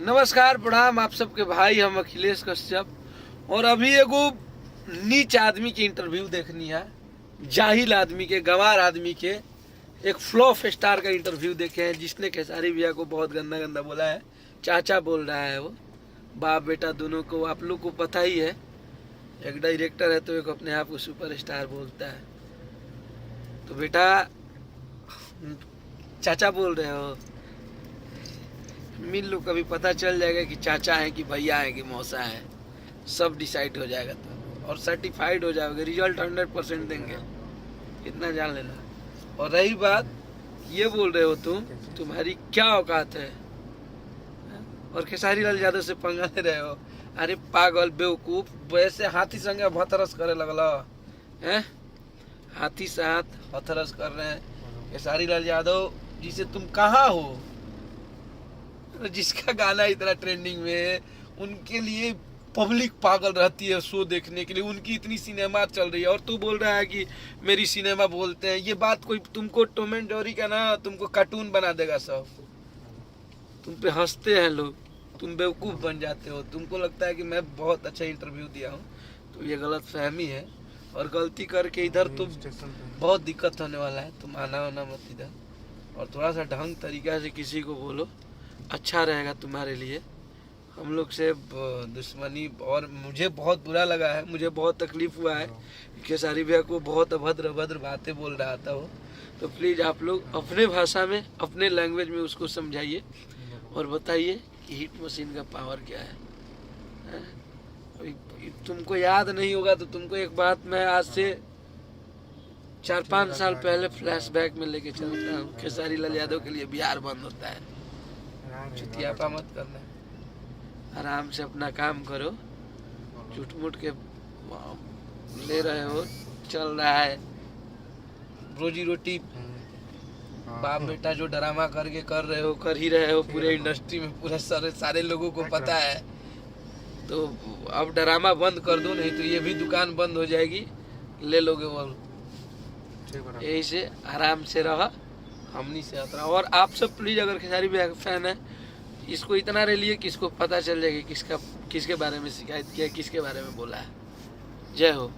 नमस्कार प्रणाम आप सबके भाई, हम अखिलेश कश्यप। और अभी एगो नीच आदमी के इंटरव्यू देखनी है, जाहिल आदमी के, गंवार आदमी के। एक फ्लॉप स्टार का इंटरव्यू देखे हैं जिसने खेसारी भैया को बहुत गंदा गंदा बोला है। चाचा बोल रहा है वो, बाप बेटा दोनों को। आप लोग को पता ही है, एक डायरेक्टर है तो एक अपने आप को सुपरस्टार बोलता है। तो बेटा चाचा बोल रहे हो, मिल लो, कभी पता चल जाएगा कि चाचा है कि भैया है कि मौसा है, सब डिसाइड हो जाएगा। तो और सर्टिफाइड हो जाओगे, रिजल्ट 100% देंगे, इतना जान लेना। और रही बात, ये बोल रहे हो तुम्हारी क्या औकात है, और खेसारी लाल यादव से पंगा ले रहे हो। अरे पागल बेवकूफ, वैसे हाथी संगे हथरस करे लगल है, हाथी से हाथ हथरस कर रहे हैं खेसारी लाल यादव जिसे तुम कहाँ हो, जिसका गाना इतना ट्रेंडिंग में है। उनके लिए पब्लिक पागल रहती है शो देखने के लिए, उनकी इतनी सिनेमा चल रही है और तू बोल रहा है कि मेरी सिनेमा बोलते हैं। ये बात कोई तुमको टॉम एंड जेरी का ना, तुमको कार्टून बना देगा सब। तुम पे हंसते हैं लोग, तुम बेवकूफ़ बन जाते हो। तुमको लगता है कि मैं बहुत अच्छा इंटरव्यू दिया हूँ, तो ये गलत फहमी है। और गलती करके इधर तुम बहुत दिक्कत होने वाला है। तुम आना वाना मत इधर, और थोड़ा सा ढंग तरीका से किसी को बोलो, अच्छा रहेगा तुम्हारे लिए। हम लोग से दुश्मनी, और मुझे बहुत बुरा लगा है, मुझे बहुत तकलीफ हुआ है। खेसारी भैया को बहुत अभद्र बातें बोल रहा था वो। तो प्लीज़ आप लोग अपने भाषा में, अपने लैंग्वेज में उसको समझाइए और बताइए कि हिट मशीन का पावर क्या है। तुमको याद नहीं होगा तो तुमको एक बात मैं आज से 4-5 साल पहले फ्लैशबैक में लेके चलता हूँ। खेसारी लाल यादव के लिए बिहार बंद होता है। चुतियापा मत करना, आराम से अपना काम करो। झूठ मूठ के ले रहे हो, चल रहा है रोजी रोटी। बाप बेटा जो ड्रामा करके कर रहे हो, कर ही रहे हो पूरे इंडस्ट्री में, पूरे सारे लोगों को पता है। तो अब ड्रामा बंद कर दो, नहीं तो ये भी दुकान बंद हो जाएगी, ले लोगे वो। यही से आराम से रहा, हमनी से हत रहा। और आप सब प्लीज, अगर खेसारी भैया का फैन है, इसको इतना रे लिए कि इसको पता चल जाएगा किसके बारे में शिकायत किया, किसके बारे में बोला है। जय हो।